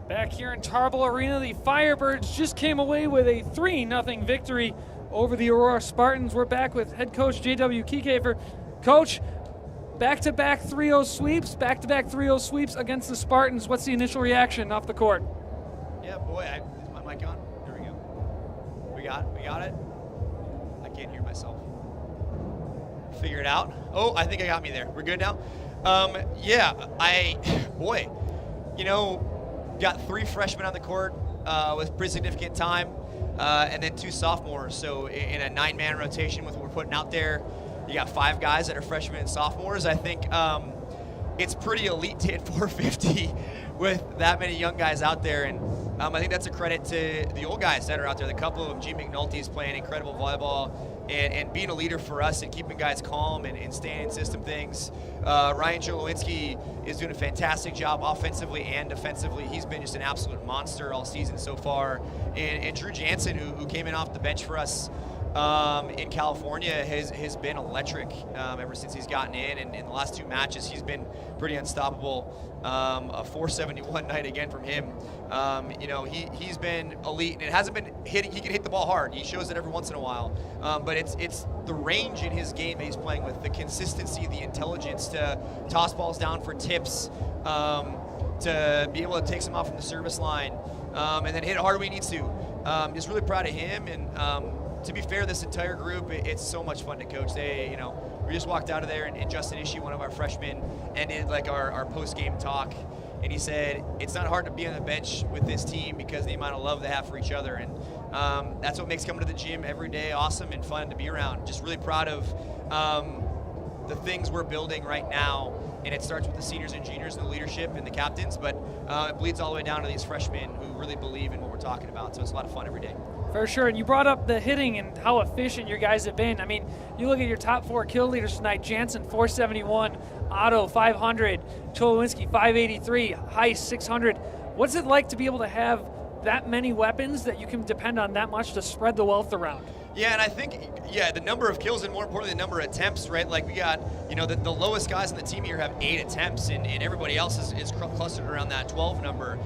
Back here in Tarbell Arena, the Firebirds just came away with a 3-0 victory over the Aurora Spartans. We're back with head coach J.W. Kieckhefer. Coach, back-to-back 3-0 sweeps against the Spartans. What's the initial reaction off the court? Yeah, boy, is my mic on? There we go. We got it? I can't hear myself. Figure it out. Oh, I think I got me there. We're good now? Got 3 freshmen on the court with pretty significant time, and then 2 sophomores. So in a 9-man rotation with what we're putting out there, you got 5 guys that are freshmen and sophomores. I think it's pretty elite to hit 450 with that many young guys out there, and I think that's a credit to the old guys that are out there. The couple of them, G. McNulty's playing incredible volleyball and being a leader for us and keeping guys calm and staying in system things. Ryan Jolowinski is doing a fantastic job offensively and defensively. He's been just an absolute monster all season so far. And Drew Jansen, who came in off the bench for us in California, has been electric ever since he's gotten in. And in the last 2 matches, he's been pretty unstoppable. A 471 night again from him. He's been elite, and it hasn't been hitting. He can hit the ball hard. He shows it every once in a while. But it's the range in his game that he's playing with, the consistency, the intelligence to toss balls down for tips, to be able to take some off from the service line, and then hit hard when he needs to. Just really proud of him, and to be fair, this entire group, it's so much fun to coach. We just walked out of there, and Justin Ishii, one of our freshmen, ended like our post-game talk, and he said, it's not hard to be on the bench with this team because of the amount of love they have for each other, and that's what makes coming to the gym every day awesome and fun to be around. Just really proud of the things we're building right now, and it starts with the seniors and juniors and the leadership and the captains, but it bleeds all the way down to these freshmen who really believe in what we're talking about, so it's a lot of fun every day. For sure, and you brought up the hitting and how efficient your guys have been. I mean, you look at your top 4 kill leaders tonight: Jansen 471, Otto 500, Cholowinski 583, Heiss 600. What's it like to be able to have that many weapons that you can depend on that much to spread the wealth around? Yeah, and I think, the number of kills and more importantly, the number of attempts, right? Like we got, the lowest guys on the team here have 8 attempts, and everybody else is clustered around that 12 number.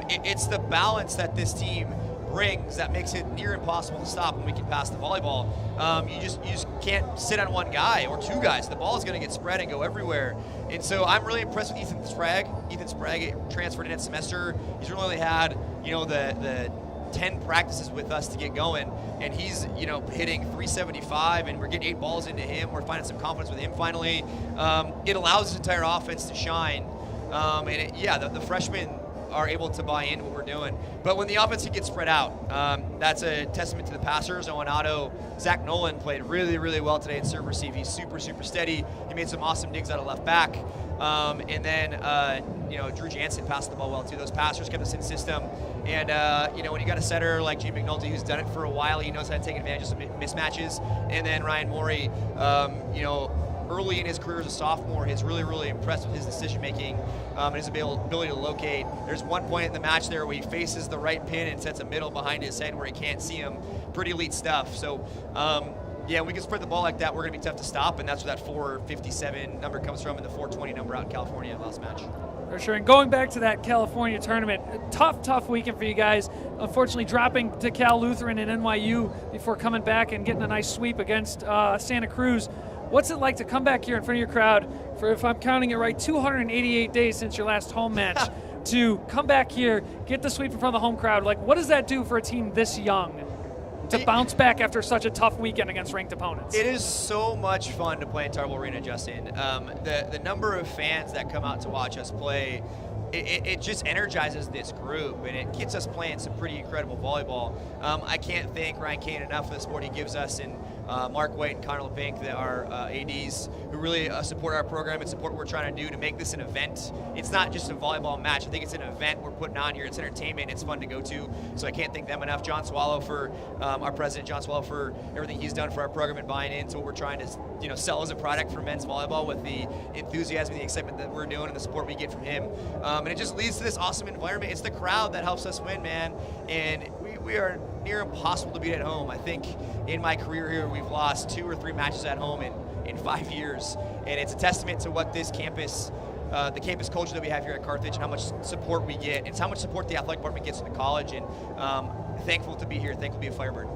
It's the balance that this team brings that makes it near impossible to stop when we can pass the volleyball. You just can't sit on one guy or 2 guys. The ball is going to get spread and go everywhere. And so I'm really impressed with Ethan Sprague. Ethan Sprague transferred in that semester. He's really only had, the 10 practices with us to get going, and he's hitting 375, and we're getting 8 balls into him. We're finding some confidence with him finally. It allows this entire offense to shine, the freshmen are able to buy into what we're doing. But when the offense can get spread out, that's a testament to the passers. Owen Otto, Zach Nolan played really, really well today in serve receive. He's super, super steady. He made some awesome digs out of left back. And then Drew Jansen passed the ball well too. Those passers kept us in system. And when you got a setter like G. McNulty, who's done it for a while, he knows how to take advantage of some mismatches. And then Ryan Morey, early in his career as a sophomore, is really, really impressed with his decision-making and his ability to locate. There's one point in the match there where he faces the right pin and sets a middle behind his head where he can't see him. Pretty elite stuff. So, we can spread the ball like that. We're going to be tough to stop, and that's where that 457 number comes from and the 420 number out in California last match. For sure. And going back to that California tournament, a tough weekend for you guys. Unfortunately, dropping to Cal Lutheran and NYU before coming back and getting a nice sweep against Santa Cruz. What's it like to come back here in front of your crowd for, if I'm counting it right, 288 days since your last home match to come back here, get the sweep in front of the home crowd? Like, what does that do for a team this young to bounce back after such a tough weekend against ranked opponents? It is so much fun to play in Tarbell Arena, Justin. The number of fans that come out to watch us play, it just energizes this group, and it gets us playing some pretty incredible volleyball. I can't thank Ryan Kane enough for the support he gives us, and Mark White and Connor LePink, our ADs, who really support our program and support what we're trying to do to make this an event. It's not just a volleyball match. I think it's an event we're putting on here. It's entertainment. It's fun to go to. So I can't thank them enough. John Swallow, for our president, John Swallow, for everything he's done for our program and buying into what we're trying to sell as a product for men's volleyball, with the enthusiasm and the excitement that we're doing and the support we get from him. And it just leads to this awesome environment. It's the crowd that helps us win, man. And we are near impossible to beat at home. I think in my career here, we've lost 2 or 3 matches at home in 5 years. And it's a testament to what this campus the campus culture that we have here at Carthage and how much support we get. It's how much support the athletic department gets in the college, and thankful to be here, thankful to be a Firebird.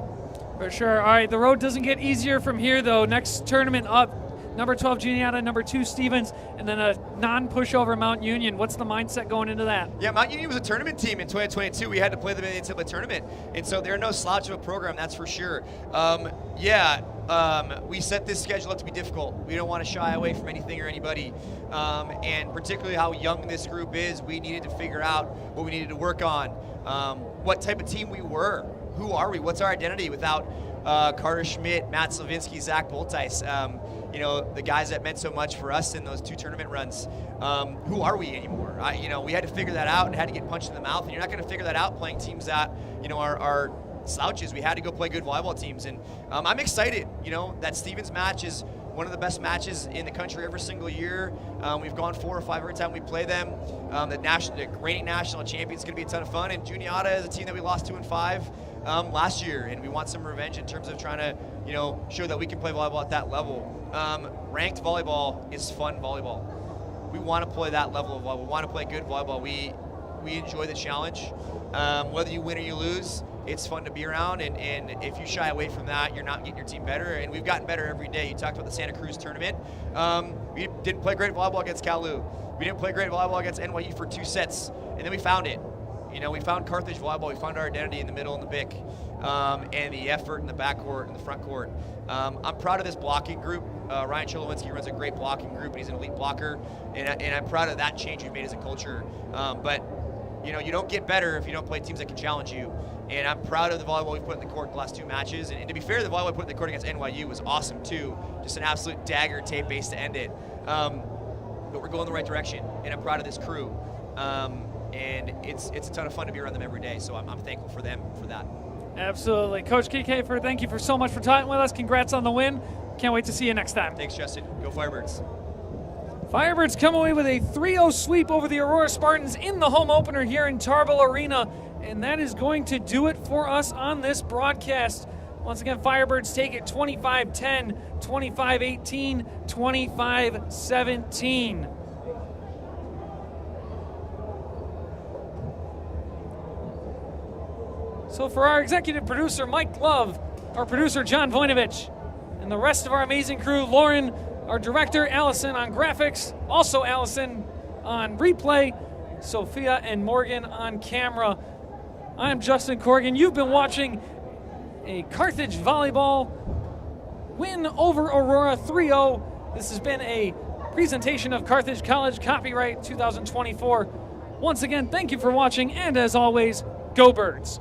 For sure. All right, the road doesn't get easier from here, though. Next tournament up, number 12 Juniata, number 2 Stevens, and then a non-pushover Mount Union. What's the mindset going into that? Yeah, Mount Union was a tournament team in 2022. We had to play them in the NCAA tournament, and so they're no slouch of a program, that's for sure. We set this schedule up to be difficult. We don't want to shy away from anything or anybody, and particularly how young this group is, we needed to figure out what we needed to work on, what type of team we were. Who are we? What's our identity without Carter Schmidt, Matt Slavinsky, Zach Boltice, the guys that meant so much for us in those 2 tournament runs? Who are we anymore? We had to figure that out and had to get punched in the mouth, and you're not going to figure that out playing teams that, are slouches. We had to go play good volleyball teams, and I'm excited. That Stevens match is one of the best matches in the country every single year. We've gone 4 or 5 every time we play them. The reigning national champion is going to be a ton of fun, and Juniata is a team that we lost 2 and 5 last year, and we want some revenge in terms of trying to, show that we can play volleyball at that level. Ranked volleyball is fun volleyball. We want to play that level of volleyball. We want to play good volleyball. We enjoy the challenge. Whether you win or you lose, it's fun to be around, and if you shy away from that, you're not getting your team better, and we've gotten better every day. You talked about the Santa Cruz tournament. We didn't play great volleyball against Kalu. We didn't play great volleyball against NYU for 2 sets, and then we found it. We found Carthage volleyball. We found our identity in the middle and the BIC, and the effort in the backcourt and the front court. I'm proud of this blocking group. Ryan Cholowinski runs a great blocking group, and he's an elite blocker, and I'm proud of that change we've made as a culture. But you don't get better if you don't play teams that can challenge you. And I'm proud of the volleyball we put in the court in the last 2 matches. And to be fair, the volleyball we put in the court against NYU was awesome too. Just an absolute dagger tape base to end it. But we're going the right direction, and I'm proud of this crew. And it's a ton of fun to be around them every day. So I'm thankful for them for that. Absolutely. Coach Kieckhefer, thank you for so much for talking with us. Congrats on the win. Can't wait to see you next time. Thanks, Justin. Go Firebirds. Firebirds come away with a 3-0 sweep over the Aurora Spartans in the home opener here in Tarbell Arena. And that is going to do it for us on this broadcast. Once again, Firebirds take it 25-10, 25-18, 25-17. So for our executive producer, Mike Love, our producer, John Voinovich, and the rest of our amazing crew, Lauren, our director, Allison on graphics, also Allison on replay, Sophia and Morgan on camera. I'm Justin Corrigan. You've been watching a Carthage volleyball win over Aurora 3-0. This has been a presentation of Carthage College, copyright 2024. Once again, thank you for watching, and as always, go Birds.